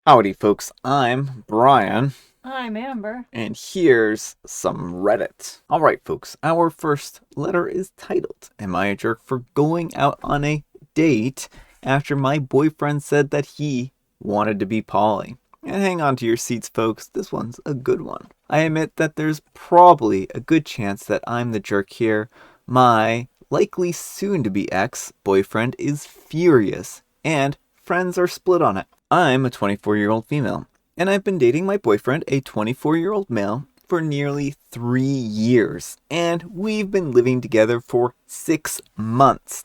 Howdy, folks. I'm Brian, I'm Amber. and here's some Reddit. Alright, folks, our first letter is titled, Am I a Jerk for Going Out on a Date After My Boyfriend Said That He Wanted to Be Poly? And hang on to your seats, folks, this one's a good one. I admit that there's probably a good chance that I'm the jerk here. My likely soon to be ex boyfriend is furious, and friends are split on it. I'm a 24-year-old female, and I've been dating my boyfriend, a 24-year-old male, for nearly 3 years, and we've been living together for 6 months.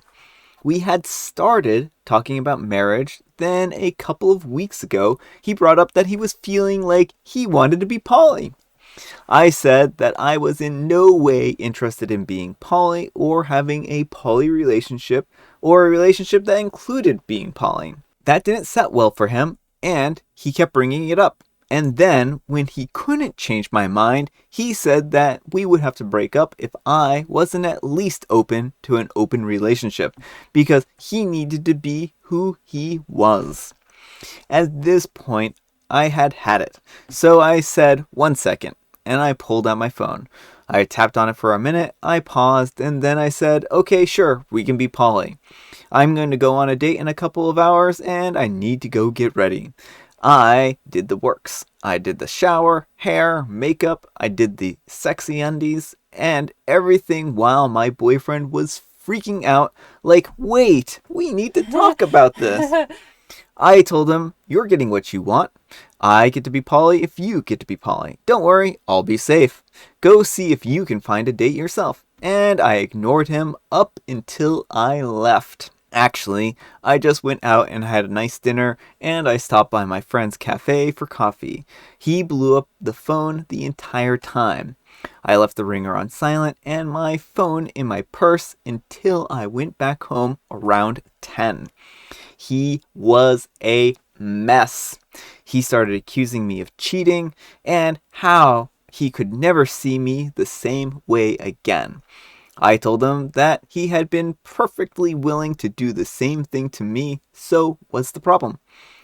We had started talking about marriage, then a couple of weeks ago, he brought up that he was feeling like he wanted to be poly. I said that I was in no way interested in being poly or having a poly relationship or a relationship that included being poly. That didn't set well for him, and he kept bringing it up. And then, when he couldn't change my mind, he said that we would have to break up if I wasn't at least open to an open relationship, because he needed to be who he was. At this point, I had it. So I said, 1 second, and I pulled out my phone. I tapped on it for a minute, I paused, and then I said, okay, sure, we can be poly. I'm going to go on a date in a couple of hours, and I need to go get ready. I did the works. I did the shower, hair, makeup, I did the sexy undies, and everything while my boyfriend was freaking out like, wait, we need to talk about this. I told him, you're getting what you want. I get to be poly if you get to be poly. Don't worry, I'll be safe. Go see if you can find a date yourself. And I ignored him up until I left. Actually, I just went out and had a nice dinner, and I stopped by my friend's cafe for coffee. He blew up the phone the entire time. I left the ringer on silent and my phone in my purse until I went back home around 10. He was a mess. He started accusing me of cheating and how he could never see me the same way again. I told him that he had been perfectly willing to do the same thing to me, so what's the problem?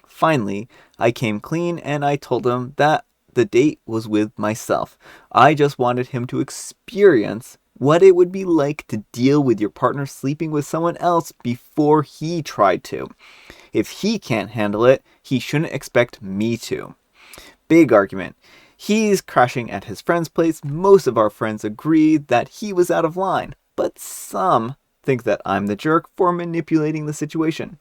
Finally, I came clean and I told him that the date was with myself. I just wanted him to experience what it would be like to deal with your partner sleeping with someone else before he tried to. If he can't handle it, he shouldn't expect me to. Big argument. He's crashing at his friend's place. Most of our friends agreed that he was out of line, but some think that I'm the jerk for manipulating the situation.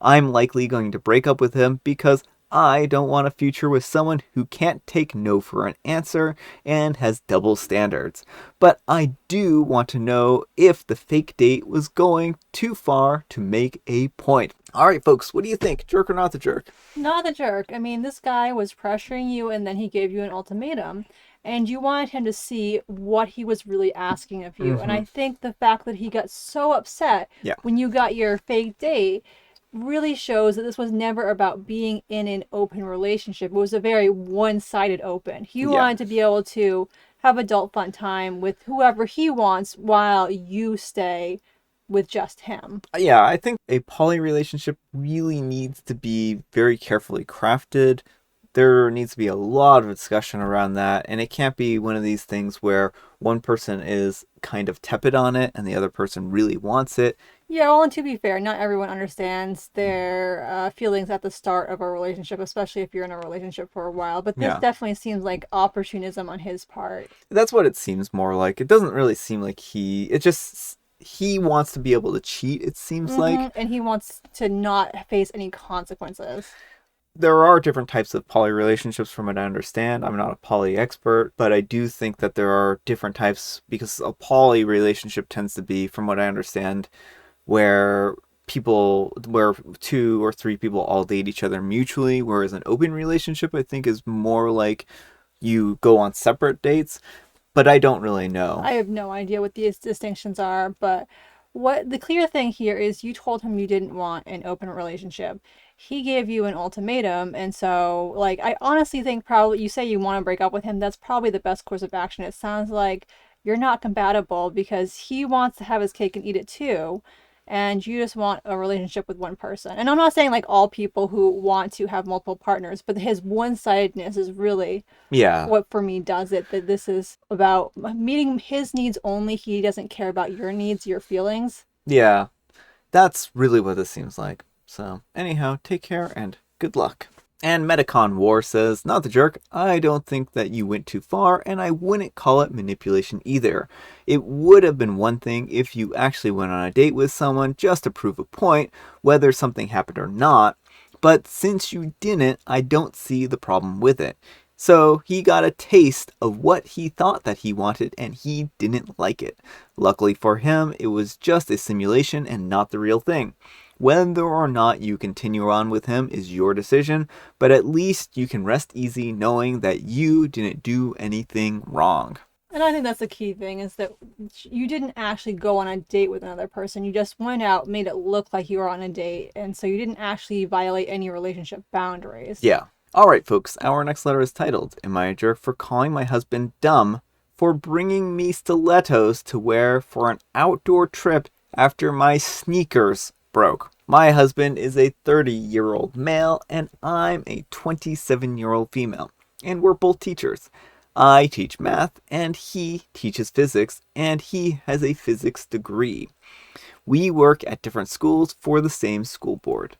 I'm likely going to break up with him because I don't want a future with someone who can't take no for an answer and has double standards. But I do want to know if the fake date was going too far to make a point. Alright, folks, what do you think? Jerk or not the jerk? Not the jerk. I mean, this guy was pressuring you and then he gave you an ultimatum. And you wanted him to see what he was really asking of you. And Mm-hmm. I think the fact that he got so upset Yeah. when you got your fake date really shows that this was never about being in an open relationship. It was a very one sided open. He Yeah. wanted to be able to have adult fun time with whoever he wants while you stay with just him. Yeah, I think a poly relationship really needs to be very carefully crafted. There needs to be a lot of discussion around that, and it can't be one of these things where one person is kind of tepid on it and the other person really wants it. Yeah, well, and to be fair, not everyone understands their feelings at the start of a relationship, especially if you're in a relationship for a while. But this Yeah, definitely seems like opportunism on his part. that's what it seems more like. It doesn't really seem like it just, he wants to be able to cheat, it seems like. And he wants to not face any consequences. There are different types of poly relationships from what I understand. I'm not a poly expert, but I do think that there are different types because a poly relationship tends to be, from what I understand, where where two or three people all date each other mutually, whereas an open relationship I think is more like you go on separate dates, but I don't really know. I have no idea what these distinctions are, but what the clear thing here is you told him you didn't want an open relationship. He gave you an ultimatum, and so like I honestly think probably you say you want to break up with him, that's probably the best course of action. It sounds like you're not compatible because he wants to have his cake and eat it too. and you just want a relationship with one person. And I'm not saying like all people who want to have multiple partners, but his one-sidedness is really Yeah. what for me does it, that this is about meeting his needs only. He doesn't care about your needs, your feelings. Yeah. That's really what this seems like. So, anyhow, take care and good luck. And Metacon War says, not the jerk, I don't think that you went too far, and I wouldn't call it manipulation either. It would have been one thing if you actually went on a date with someone just to prove a point, whether something happened or not, but since you didn't, I don't see the problem with it. So he got a taste of what he thought that he wanted, and he didn't like it. Luckily for him, it was just a simulation and not the real thing. Whether or not you continue on with him is your decision, but at least you can rest easy knowing that you didn't do anything wrong. And I think that's the key thing, is that you didn't actually go on a date with another person. You just went out, made it look like you were on a date, and so you didn't actually violate any relationship boundaries. Yeah. Alright, folks, our next letter is titled, Am I a Jerk for Calling My Husband Dumb for Bringing Me Stilettos to Wear for an Outdoor Trip After My Sneakers Broke? My husband is a 30-year-old male, and I'm a 27-year-old female, and we're both teachers. I teach math, and he teaches physics, and he has a physics degree. We work at different schools for the same school board.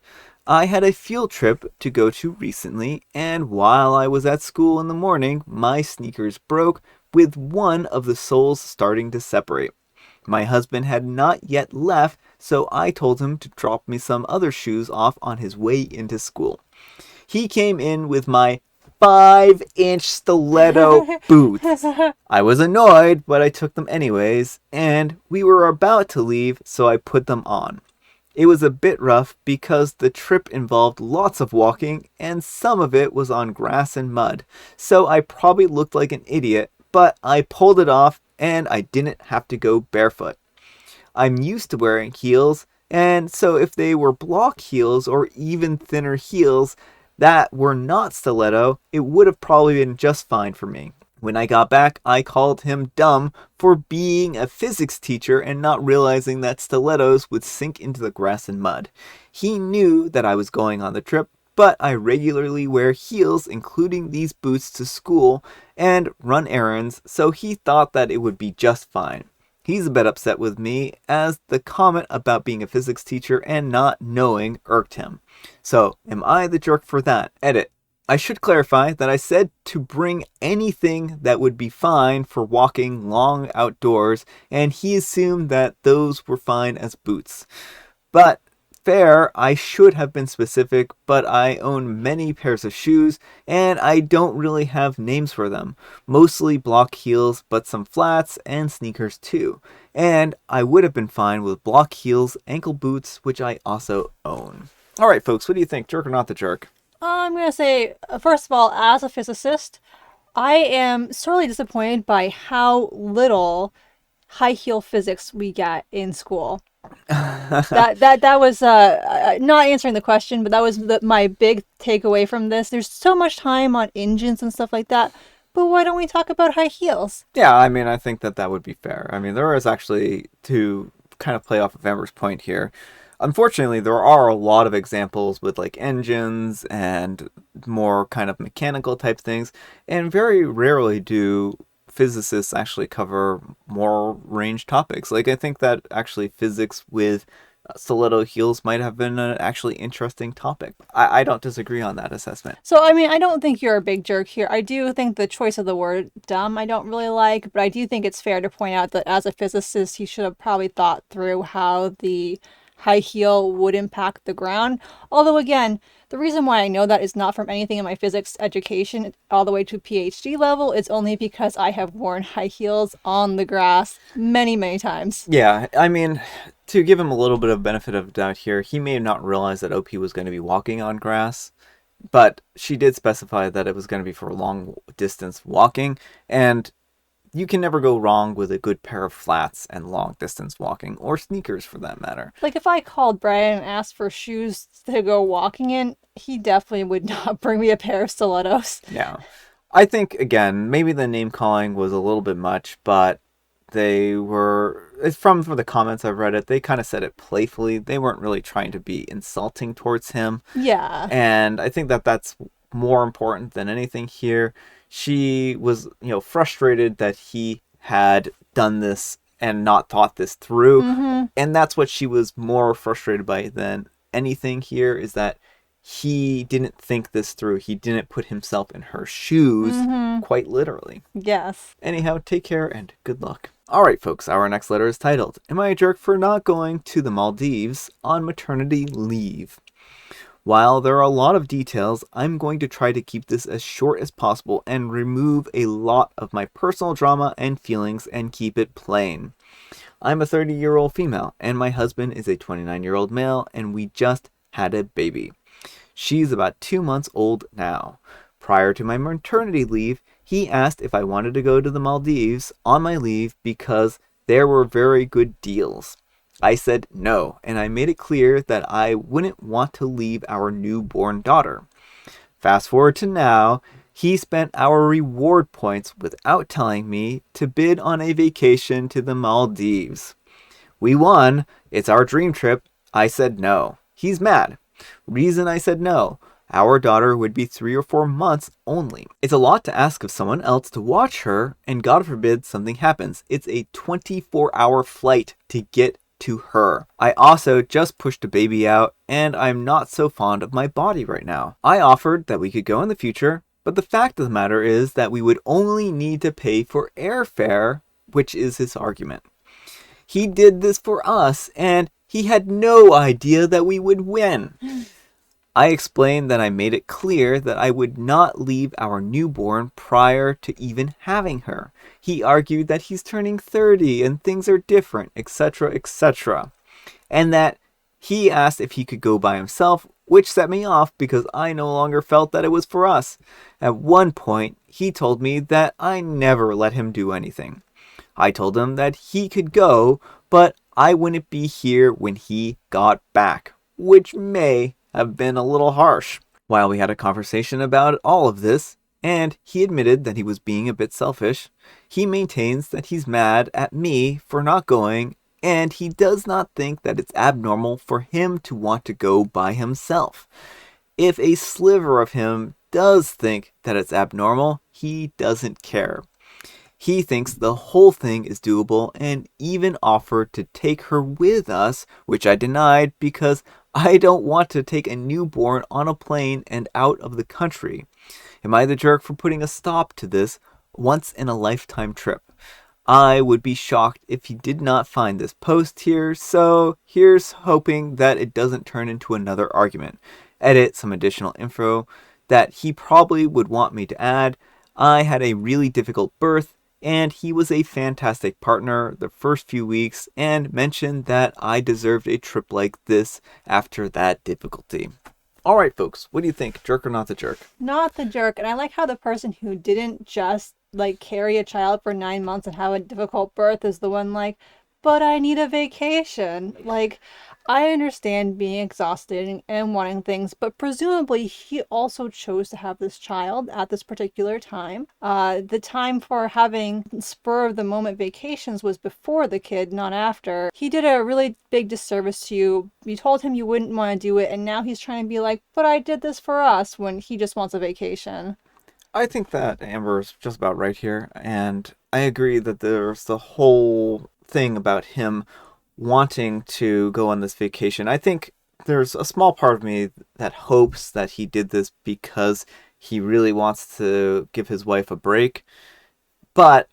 I had a field trip to go to recently, and while I was at school in the morning, my sneakers broke with one of the soles starting to separate. My husband had not yet left, so I told him to drop me some other shoes off on his way into school. He came in with my 5-inch stiletto boots. I was annoyed, but I took them anyways, and we were about to leave, so I put them on. It was a bit rough because the trip involved lots of walking and some of it was on grass and mud, so I probably looked like an idiot, but I pulled it off and I didn't have to go barefoot. I'm used to wearing heels, and so if they were block heels or even thinner heels that were not stiletto, it would have probably been just fine for me. When I got back, I called him dumb for being a physics teacher and not realizing that stilettos would sink into the grass and mud. He knew that I was going on the trip, but I regularly wear heels, including these boots, to school and run errands, so he thought that it would be just fine. He's a bit upset with me, as the comment about being a physics teacher and not knowing irked him. So, am I the jerk for that? Edit. I should clarify that I said to bring anything that would be fine for walking long outdoors, and he assumed that those were fine as boots. But fair, I should have been specific, but I own many pairs of shoes, and I don't really have names for them. Mostly block heels, but some flats and sneakers too. And I would have been fine with block heels, ankle boots, which I also own. Alright folks, what do you think? Jerk or not the jerk? I'm going to say, first of all, as a physicist, I am sorely disappointed by how little high heel physics we get in school. That was not answering the question, but that was my big takeaway from this. There's so much time on engines and stuff like that, but why don't we talk about high heels? Yeah, I mean, I think that that would be fair. I mean, there is actually, to kind of play off of Amber's point here, unfortunately, there are a lot of examples with like engines and more kind of mechanical type things, and very rarely do physicists actually cover more range topics. Like, I think that actually physics with stiletto heels might have been an actually interesting topic. I don't disagree on that assessment. So, I mean, I don't think you're a big jerk here. I do think the choice of the word dumb I don't really like, but I do think it's fair to point out that as a physicist, he should have probably thought through how the high heel would impact the ground. Although, again, the reason why I know that is not from anything in my physics education all the way to PhD level. It's only because I have worn high heels on the grass many, many times. Yeah, I mean, to give him a little bit of benefit of doubt here, he may have not realized that OP was going to be walking on grass, but she did specify that it was going to be for long distance walking, and you can never go wrong with a good pair of flats and long distance walking, or sneakers for that matter. Like, if I called Brian and asked for shoes to go walking in, he definitely would not bring me a pair of stilettos. Yeah. I think, again, maybe the name calling was a little bit much, but it's from the comments I've read it, they kind of said it playfully. They weren't really trying to be insulting towards him. Yeah. And I think that that's more important than anything here. She was, frustrated that he had done this and not thought this through. Mm-hmm. And that's what she was more frustrated by than anything here, is that he didn't think this through. He didn't put himself in her shoes, Mm-hmm. quite literally. Yes. Anyhow, take care and good luck. Alright, folks, our next letter is titled, Am I a Jerk for Not Going to the Maldives on Maternity Leave? While there are a lot of details, I'm going to try to keep this as short as possible and remove a lot of my personal drama and feelings and keep it plain. I'm a 30-year-old female, and my husband is a 29-year-old male, and we just had a baby. She's about 2 months old now. Prior to my maternity leave, he asked if I wanted to go to the Maldives on my leave because there were very good deals. I said no, and I made it clear that I wouldn't want to leave our newborn daughter. Fast forward to now, he spent our reward points without telling me to bid on a vacation to the Maldives. We won. It's our dream trip. I said no. He's mad. Reason I said no. Our daughter would be 3 or 4 months only. It's a lot to ask of someone else to watch her, and God forbid something happens. It's a 24-hour flight to get to her. I also just pushed a baby out, and I'm not so fond of my body right now. I offered that we could go in the future, but the fact of the matter is that we would only need to pay for airfare, which is his argument. He did this for us, and he had no idea that we would win. I explained that I made it clear that I would not leave our newborn prior to even having her. He argued that he's turning 30 and things are different, etc., etc. And that he asked if he could go by himself, which set me off because I no longer felt that it was for us. At one point, he told me that I never let him do anything. I told him that he could go, but I wouldn't be here when he got back, which may have been a little harsh. While we had a conversation about all of this, and he admitted that he was being a bit selfish, he maintains that he's mad at me for not going, and he does not think that it's abnormal for him to want to go by himself. If a sliver of him does think that it's abnormal, he doesn't care. He thinks the whole thing is doable and even offered to take her with us, which I denied because I don't want to take a newborn on a plane and out of the country. Am I the jerk for putting a stop to this once-in-a-lifetime trip? I would be shocked if he did not find this post here, so here's hoping that it doesn't turn into another argument. Edit some additional info that he probably would want me to add. I had a really difficult birth, and he was a fantastic partner the first few weeks and mentioned that I deserved a trip like this after that difficulty. Alright folks, what do you think? Jerk or not the jerk? Not the jerk. And I like how the person who didn't just like carry a child for 9 months and have a difficult birth is the one like, but I need a vacation. Like, I understand being exhausted and wanting things, but presumably he also chose to have this child at this particular time. The time for having spur of the moment vacations was before the kid, not after. He did a really big disservice to you. You told him you wouldn't want to do it, and now he's trying to be like, but I did this for us, when he just wants a vacation. I think that Amber is just about right here, and I agree that there's the whole thing about him wanting to go on this vacation. I think there's a small part of me that hopes that he did this because he really wants to give his wife a break, but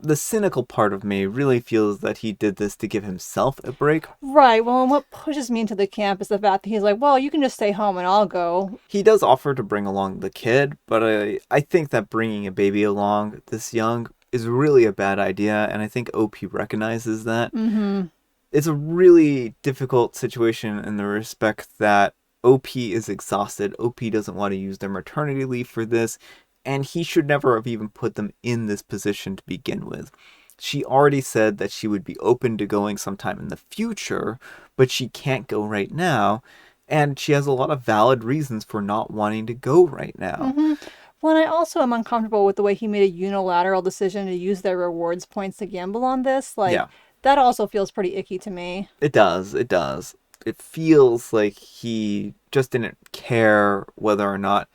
the cynical part of me really feels that he did this to give himself a break. Right. Well, and what pushes me into the camp is the fact that he's like, well, you can just stay home and I'll go. He does offer to bring along the kid, but I think that bringing a baby along this young is really a bad idea, and I think OP recognizes that. Mm-hmm. It's a really difficult situation in the respect that OP is exhausted. OP doesn't want to use their maternity leave for this, and he should never have even put them in this position to begin with. She already said that she would be open to going sometime in the future, but she can't go right now, and she has a lot of valid reasons for not wanting to go right now. Mm-hmm. Well, and I also am uncomfortable with the way he made a unilateral decision to use their rewards points to gamble on this. Like, Yeah, that also feels pretty icky to me. it does. It does. It feels like he just didn't care whether or not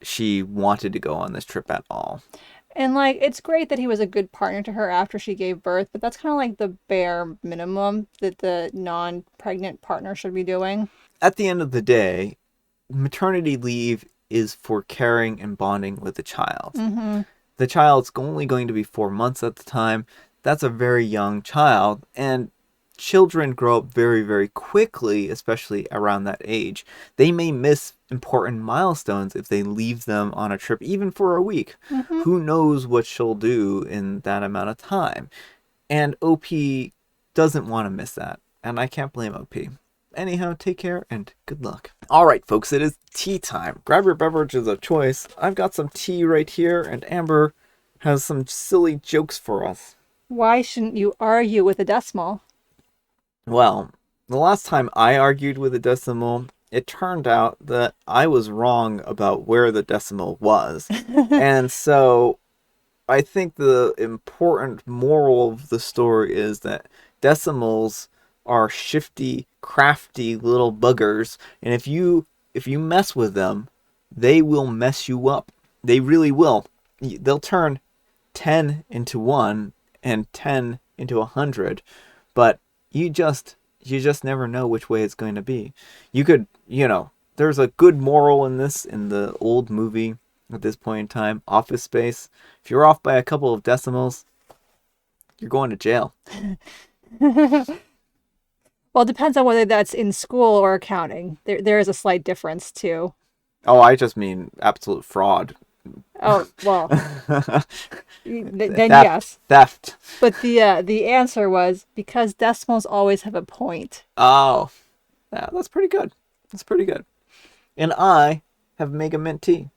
she wanted to go on this trip at all. And like, it's great that he was a good partner to her after she gave birth, but that's kind of like the bare minimum that the non-pregnant partner should be doing. At the end of the day, maternity leave is for caring and bonding with the child. Mm-hmm. The child's only going to be 4 months at the time. That's a very young child, and children grow up very, very quickly, especially around that age. They may miss important milestones if they leave them on a trip, even for a week. Mm-hmm. Who knows what she'll do in that amount of time? And OP doesn't want to miss that, and I can't blame OP. Anyhow, take care and good luck. All right, folks, it is tea time. Grab your beverages of choice. I've got some tea right here, and Amber has some silly jokes for us. Why shouldn't you argue with a decimal? Well, the last time I argued with a decimal, it turned out that I was wrong about where the decimal was. And so I think the important moral of the story is that decimals are shifty, crafty little buggers, and if you mess with them, they will mess you up. They really will. They'll turn 10 into 1 and 10 into 100, but you just never know which way it's going to be. You could, there's a good moral in this in the old movie at this point in time, Office Space. If you're off by a couple of decimals, you're going to jail. Well, it depends on whether that's in school or accounting. There is a slight difference too. Oh, I just mean absolute fraud. Oh, well, then Theft. yes. Theft. But the answer was because decimals always have a point. Oh, yeah, that's pretty good. That's pretty good. And I have Mega Mint tea.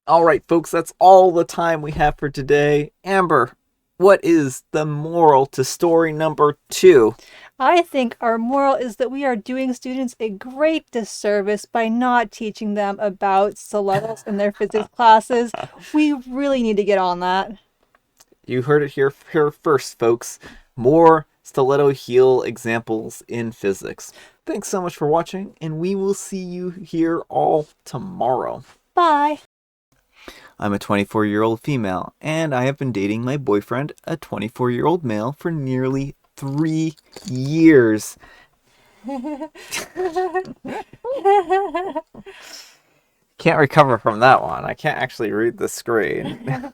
All right, folks, that's all the time we have for today. Amber, what is the moral to story number 2? I think our moral is that we are doing students a great disservice by not teaching them about stilettos in their physics classes. We really need to get on that. You heard it here first, folks. More stiletto heel examples in physics. Thanks so much for watching, and we will see you here all tomorrow. Bye. I'm a 24-year-old female, and I have been dating my boyfriend, a 24-year-old male, for nearly 3 years. Can't recover from that one. I can't actually read the screen.